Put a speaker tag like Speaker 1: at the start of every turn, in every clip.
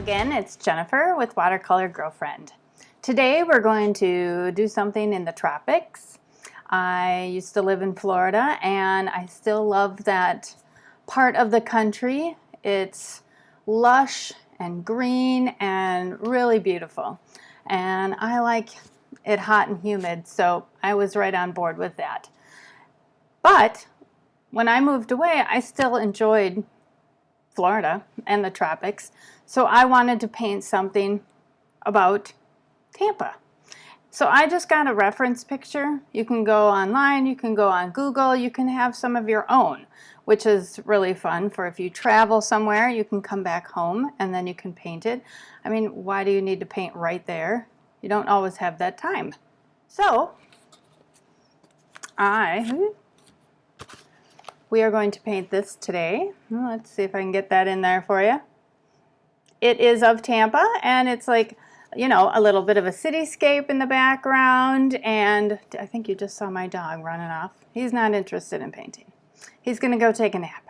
Speaker 1: again, it's Jennifer with Watercolor Girlfriend. Today we're going to do something in the tropics. I used to live in Florida and I still love that part of the country. It's lush and green and really beautiful. And I like it hot and humid, so I was right on board with that. But when I moved away, I still enjoyed Florida and the tropics, so I wanted to paint something about Tampa. So I just got a reference picture. You can go online, you can go on Google, you can have some of your own, which is really fun for if you travel somewhere, you can come back home and then you can paint it. I mean, why do you need to paint right there? You don't always have that time. So we are going to paint this today. Let's see if I can get that in there for you. It is of Tampa, and it's like, you know, a little bit of a cityscape in the background, and I think you just saw my dog running off. He's not interested in painting. He's gonna go take a nap.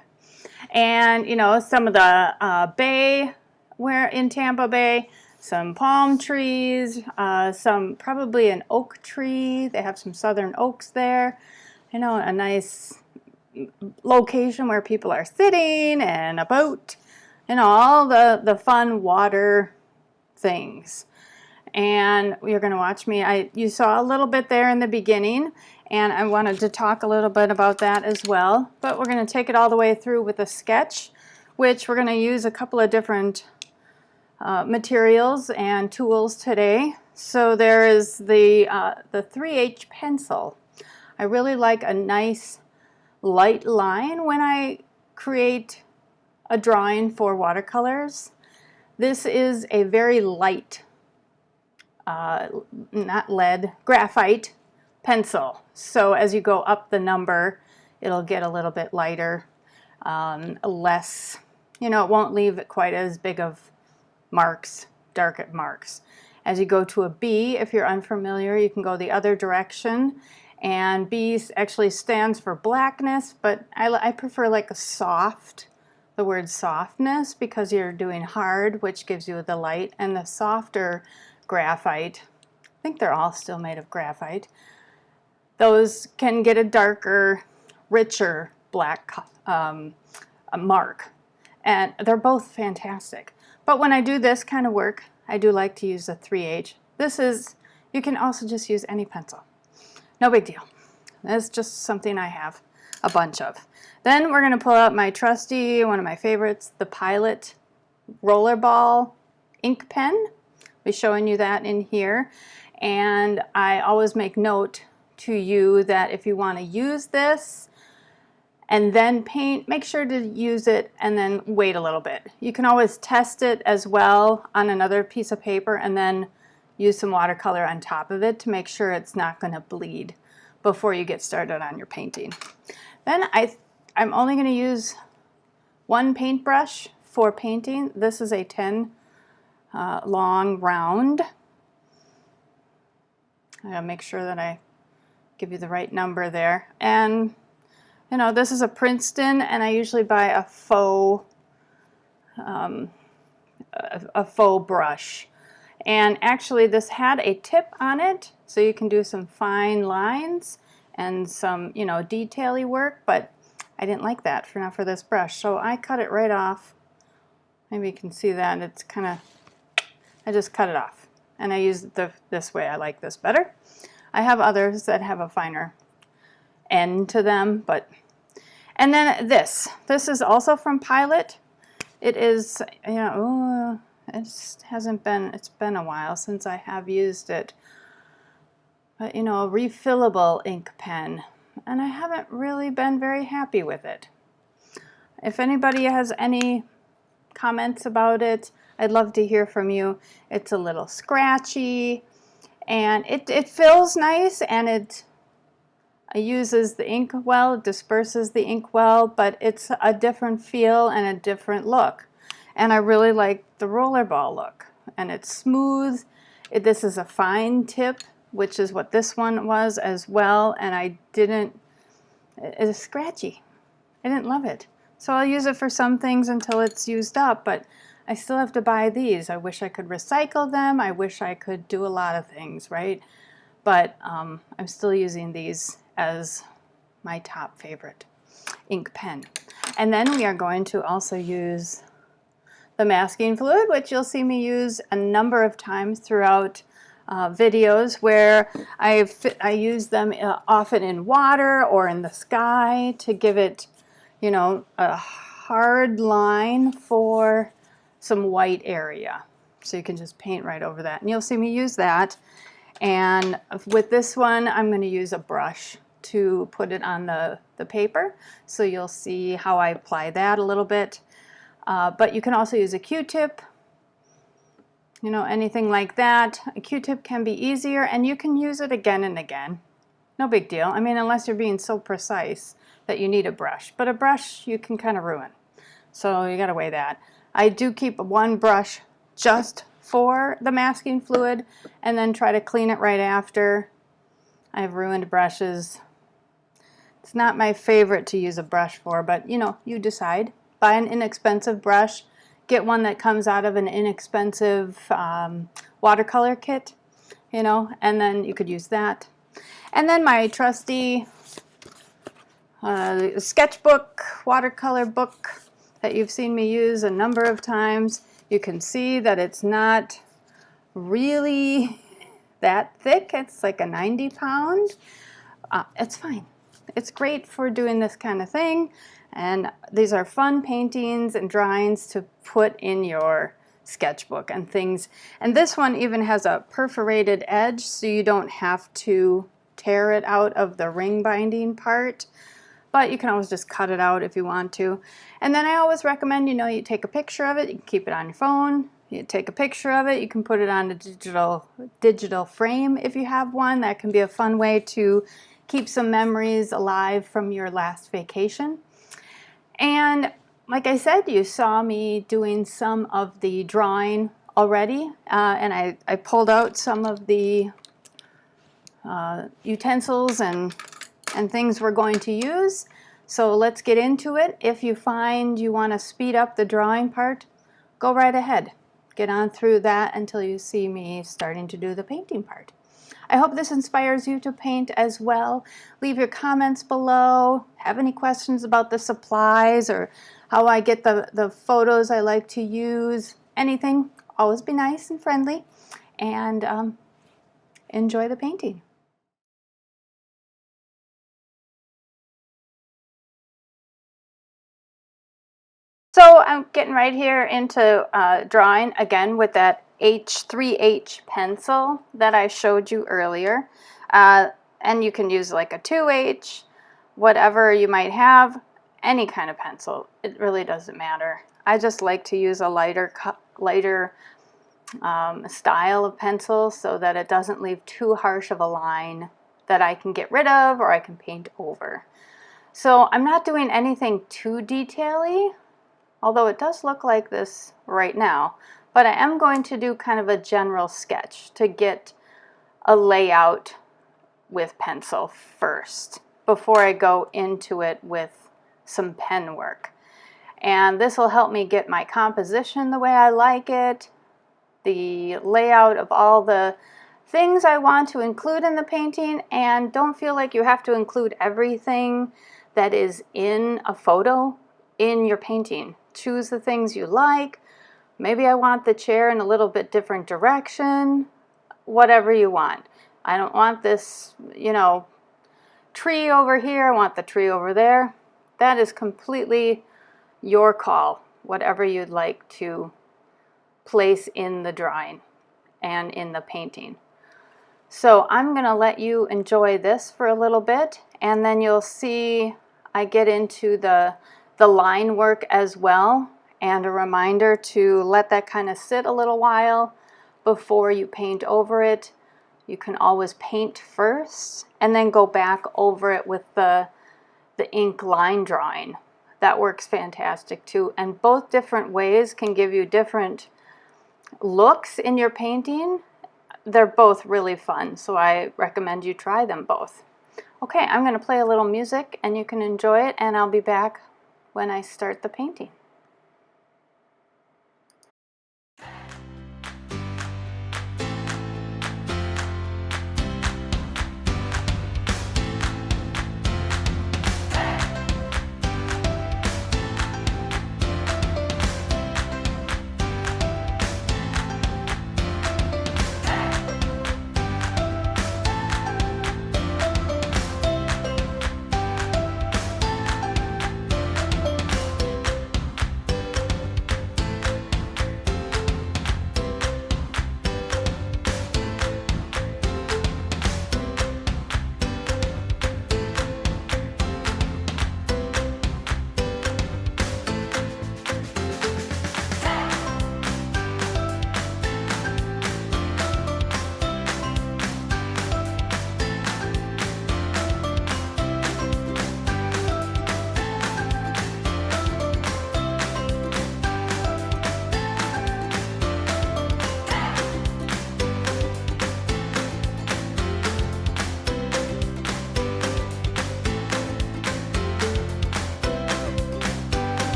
Speaker 1: And, you know, some of the bay, where in Tampa Bay, some palm trees, some probably an oak tree. They have some southern oaks there. You know, a nice location where people are sitting and a boat, you know, all the fun water things. And you're going to watch me. You saw a little bit there in the beginning, and I wanted to talk a little bit about that as well. But we're going to take it all the way through with a sketch, which we're going to use a couple of different materials and tools today. So there is the 3H pencil. I really like a nice light line when I create a drawing for watercolors. This is a very light, not lead, graphite pencil. So as you go up the number, it'll get a little bit lighter, less, you know, it won't leave it quite as big of marks, dark marks. As you go to a B, if you're unfamiliar, you can go the other direction. And B actually stands for blackness, but I prefer like a soft, the word softness, because you're doing hard, which gives you the light, and the softer graphite, I think they're all still made of graphite, those can get a darker, richer black mark. And they're both fantastic. But when I do this kind of work, I do like to use a 3H. This is, you can also just use any pencil. No big deal. That's just something I have a bunch of. Then we're going to pull out my trusty, one of my favorites, the Pilot Rollerball ink pen. I'll be showing you that in here. And I always make note to you that if you want to use this and then paint, make sure to use it and then wait a little bit. You can always test it as well on another piece of paper and then use some watercolor on top of it to make sure it's not going to bleed before you get started on your painting. Then I'm only going to use one paintbrush for painting. This is a 10 long round. I gotta make sure that I give you the right number there. And you know, this is a Princeton, and I usually buy a faux brush. And actually this had a tip on it, so you can do some fine lines and some, you know, detail-y work, but I didn't like that for this brush, so I cut it right off. Maybe you can see that. It's kind of, I just cut it off. And I use this way. I like this better. I have others that have a finer end to them, but, and then this is also from Pilot. It is, you know, it's been a while since I have used it. But, you know, a refillable ink pen. And I haven't really been very happy with it. If anybody has any comments about it, I'd love to hear from you. It's a little scratchy, and it feels nice, and it uses the ink well, it disperses the ink well, but it's a different feel and a different look. And I really like the rollerball look, and it's smooth. This is a fine tip, which is what this one was as well, and it's scratchy. I didn't love it. So I'll use it for some things until it's used up, but I still have to buy these. I wish I could recycle them. I wish I could do a lot of things, right? But I'm still using these as my top favorite ink pen. And then we are going to also use the masking fluid, which you'll see me use a number of times throughout videos, where I use them often in water or in the sky to give it, you know, a hard line for some white area. So you can just paint right over that. And you'll see me use that. And with this one, I'm going to use a brush to put it on the paper. So you'll see how I apply that a little bit. But you can also use a Q-tip, you know, anything like that. A Q-tip can be easier, and you can use it again and again. No big deal. I mean, unless you're being so precise that you need a brush. But a brush you can kind of ruin. So you got to weigh that. I do keep one brush just for the masking fluid and then try to clean it right after. I have ruined brushes. It's not my favorite to use a brush for, but you know, you decide. Buy an inexpensive brush. Get one that comes out of an inexpensive watercolor kit, you know, and then you could use that. And then my trusty sketchbook, watercolor book that you've seen me use a number of times. You can see that it's not really that thick. It's like a 90-pound. It's fine. It's great for doing this kind of thing. And these are fun paintings and drawings to put in your sketchbook and things. And this one even has a perforated edge, so you don't have to tear it out of the ring binding part. But you can always just cut it out if you want to. And then I always recommend, you know, you take a picture of it. You can keep it on your phone. You take a picture of it. You can put it on a digital frame if you have one. That can be a fun way to keep some memories alive from your last vacation. And like I said, you saw me doing some of the drawing already, and I pulled out some of the utensils and things we're going to use. So let's get into it. If you find you want to speed up the drawing part, go right ahead. Get on through that until you see me starting to do the painting part. I hope this inspires you to paint as well. Leave your comments below. Have any questions about the supplies or how I get the photos I like to use. Anything. Always be nice and friendly, and enjoy the painting. So I'm getting right here into drawing again with that H3H pencil that I showed you earlier. And you can use like a 2H, whatever you might have, any kind of pencil. It really doesn't matter. I just like to use a lighter style of pencil so that it doesn't leave too harsh of a line that I can get rid of or I can paint over. So I'm not doing anything too detail-y, although it does look like this right now, but I am going to do kind of a general sketch to get a layout with pencil first before I go into it with some pen work. And this will help me get my composition the way I like it, the layout of all the things I want to include in the painting, and don't feel like you have to include everything that is in a photo in your painting. Choose the things you like. Maybe I want the chair in a little bit different direction. Whatever you want. I don't want this, you know, tree over here. I want the tree over there. That is completely your call. Whatever you'd like to place in the drawing and in the painting. So I'm going to let you enjoy this for a little bit, and then you'll see I get into the line work as well, and a reminder to let that kind of sit a little while before you paint over it. You can always paint first and then go back over it with the ink line drawing. That works fantastic too, and both different ways can give you different looks in your painting. They're both really fun, so I recommend you try them both. Okay, I'm going to play a little music and you can enjoy it, and I'll be back when I start the painting.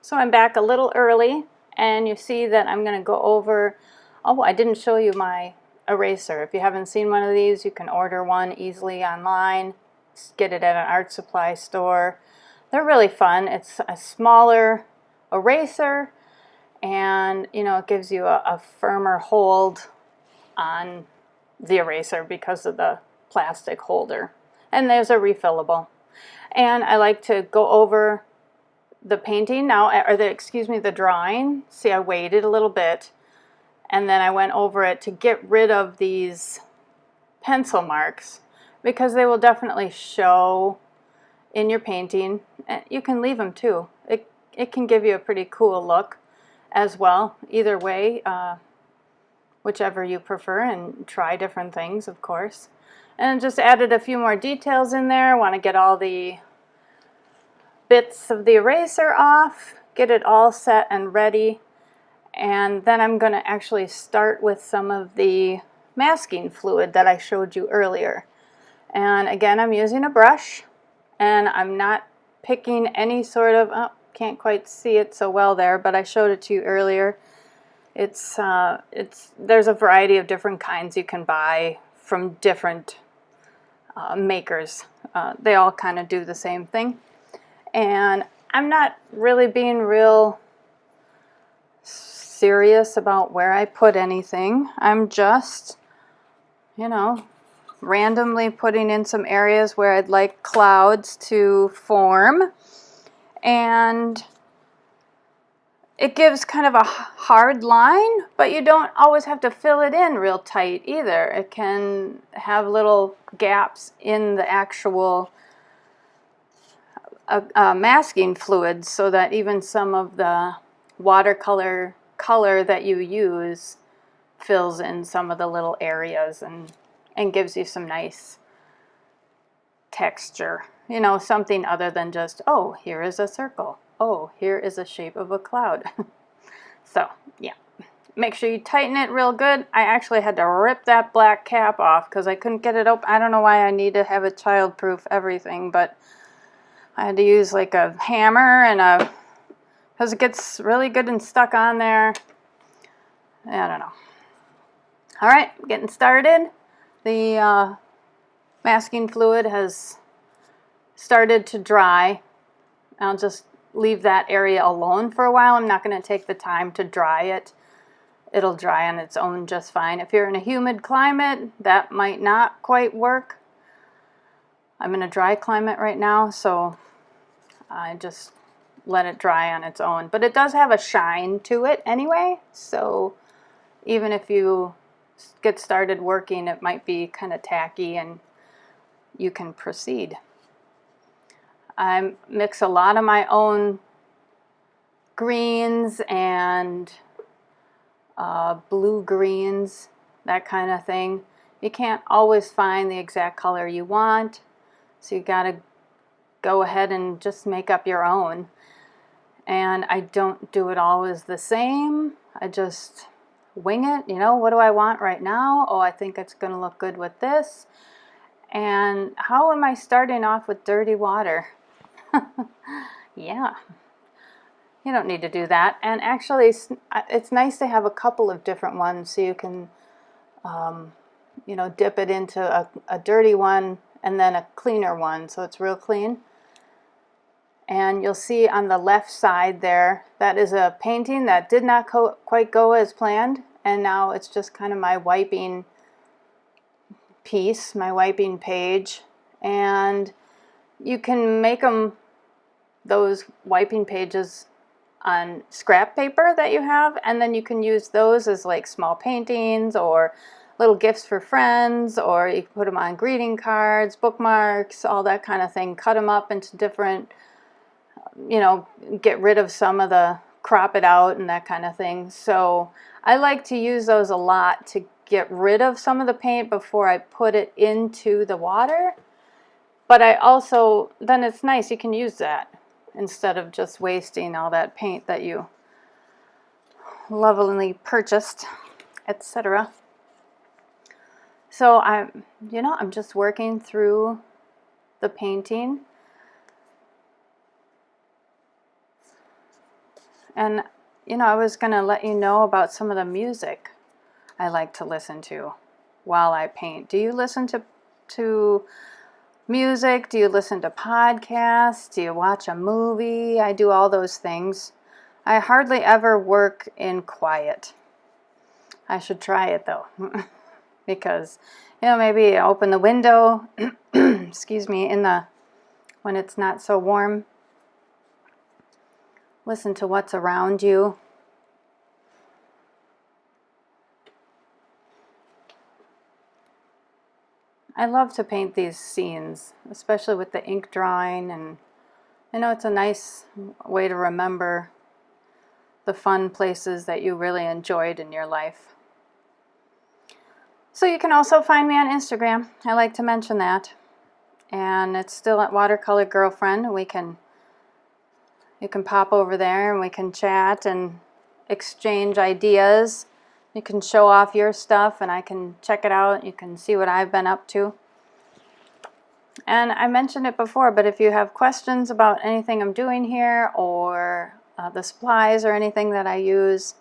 Speaker 1: So I'm back a little early, and you see that I'm going to go over, oh, I didn't show you my eraser. If you haven't seen one of these, you can order one easily online, get it at an art supply store. They're really fun. It's a smaller eraser, and it gives you a firmer hold on the eraser because of the plastic holder. And there's a refillable. And I like to go over the painting now, or the drawing. See, I waited a little bit, and then I went over it to get rid of these pencil marks because they will definitely show in your painting. You can leave them too. It can give you a pretty cool look as well. Either way, whichever you prefer, and try different things, of course. And just added a few more details in there. Want to get all the bits of the eraser off, get it all set and ready, and then I'm going to actually start with some of the masking fluid that I showed you earlier. And again, I'm using a brush, and I'm not picking any sort of, oh, can't quite see it so well there, but I showed it to you earlier. There's a variety of different kinds you can buy from different makers. They all kind of do the same thing. And I'm not really being real serious about where I put anything. I'm just, randomly putting in some areas where I'd like clouds to form. And it gives kind of a hard line, but you don't always have to fill it in real tight either. It can have little gaps in the actual masking fluids so that even some of the watercolor color that you use fills in some of the little areas and gives you some nice texture. Something other than just, oh, here is a circle. Oh, here is a shape of a cloud. So, yeah. Make sure you tighten it real good. I actually had to rip that black cap off because I couldn't get it open. I don't know why I need to have a child-proof everything, but I had to use like a hammer because it gets really good and stuck on there. I don't know. All right, getting started. The masking fluid has started to dry. I'll just leave that area alone for a while. I'm not going to take the time to dry it. It'll dry on its own just fine. If you're in a humid climate, that might not quite work. I'm in a dry climate right now, so I just let it dry on its own. But it does have a shine to it anyway, so even if you get started working, it might be kind of tacky and you can proceed. I mix a lot of my own greens and blue greens, that kind of thing. You can't always find the exact color you want, so you gotta go ahead and just make up your own. And I don't do it always the same. I just wing it. What do I want right now? Oh, I think it's gonna look good with this. And how am I starting off with dirty water? Yeah, you don't need to do that. And actually, it's nice to have a couple of different ones so you can, dip it into a dirty one and then a cleaner one so it's real clean. And you'll see on the left side there, that is a painting that did not quite go as planned. And now it's just kind of my wiping piece, my wiping page. And you can make those wiping pages on scrap paper that you have, and then you can use those as like small paintings or little gifts for friends, or you can put them on greeting cards, bookmarks, all that kind of thing. Cut them up into different, get rid of some of crop it out and that kind of thing. So I like to use those a lot to get rid of some of the paint before I put it into the water. But then it's nice, you can use that instead of just wasting all that paint that you lovingly purchased, etc. So I'm just working through the painting. And, you know, I was going to let you know about some of the music I like to listen to while I paint. Do you listen to music? Do you listen to podcasts? Do you watch a movie? I do all those things. I hardly ever work in quiet. I should try it though. Because, you know, maybe open the window, excuse me, when it's not so warm. Listen to what's around you. I love to paint these scenes, especially with the ink drawing, and I know it's a nice way to remember the fun places that you really enjoyed in your life. So you can also find me on Instagram. I like to mention that. And it's still at Watercolor Girlfriend. You can pop over there and we can chat and exchange ideas. You can show off your stuff and I can check it out. You can see what I've been up to. And I mentioned it before, but if you have questions about anything I'm doing here, or the supplies or anything that I use,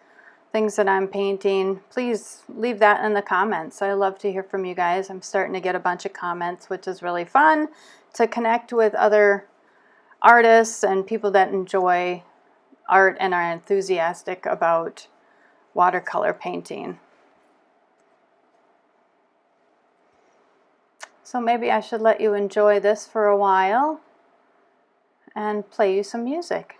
Speaker 1: things that I'm painting, please leave that in the comments. I love to hear from you guys. I'm starting to get a bunch of comments, which is really fun to connect with other artists and people that enjoy art and are enthusiastic about watercolor painting. So maybe I should let you enjoy this for a while and play you some music.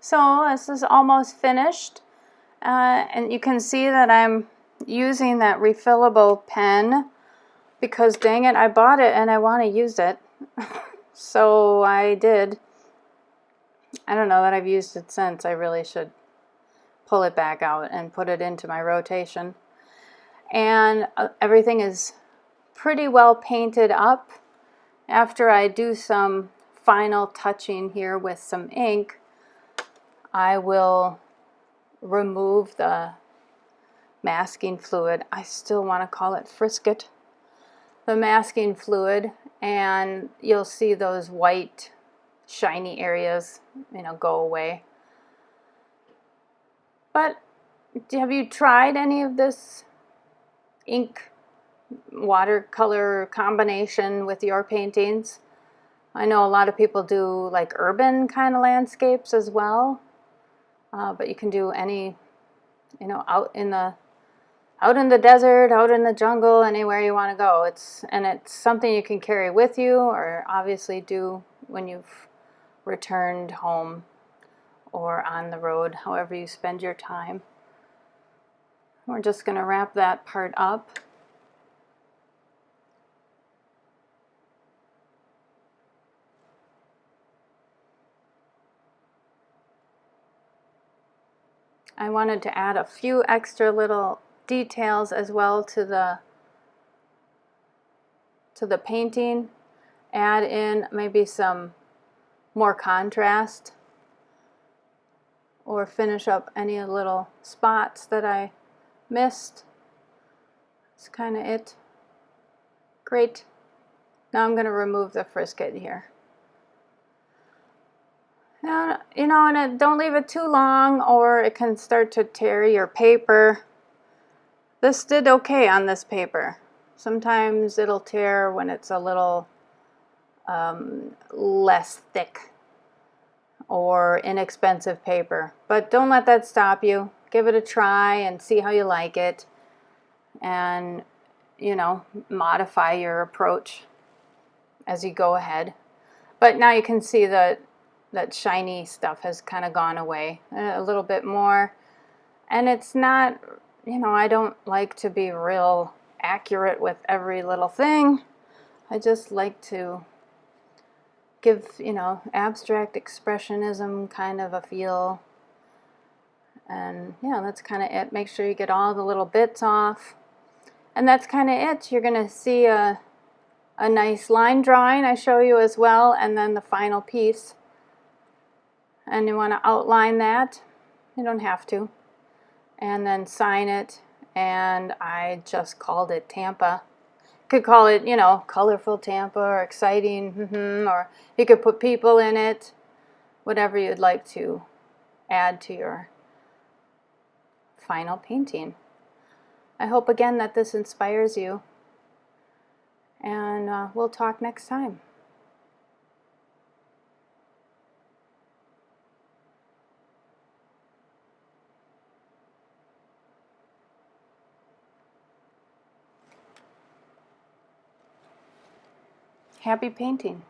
Speaker 1: So this is almost finished, and you can see that I'm using that refillable pen because dang it, I bought it and I want to use it. So I did. I don't know that I've used it since. I really should pull it back out and put it into my rotation. And everything is pretty well painted up. After I do some final touching here with some ink, I will remove the masking fluid. I still want to call it Frisket. The masking fluid, and you'll see those white shiny areas, go away. But have you tried any of this ink watercolor combination with your paintings? I know a lot of people do like urban kind of landscapes as well, but you can do any, out in the desert, out in the jungle, anywhere you want to go. It's something you can carry with you, or obviously do when you've returned home or on the road, however you spend your time. We're just going to wrap that part up. I wanted to add a few extra little details as well to the painting. Add in maybe some more contrast, or finish up any little spots that I missed. That's kind of it. Great. Now I'm going to remove the Frisket here. Now, and don't leave it too long or it can start to tear your paper. This did okay on this paper. Sometimes it'll tear when it's a little less thick or inexpensive paper. But don't let that stop you. Give it a try and see how you like it. And, modify your approach as you go ahead. But now you can see that shiny stuff has kind of gone away a little bit more. And it's not, I don't like to be real accurate with every little thing. I just like to give, abstract expressionism kind of a feel. And yeah, that's kind of it. Make sure you get all the little bits off. And that's kind of it. You're going to see a nice line drawing I show you as well, and then the final piece. And you want to outline that. You don't have to. And then sign it. And I just called it Tampa. You could call it, colorful Tampa or exciting, or you could put people in it. Whatever you'd like to add to your final painting. I hope again that this inspires you. And we'll talk next time. Happy painting.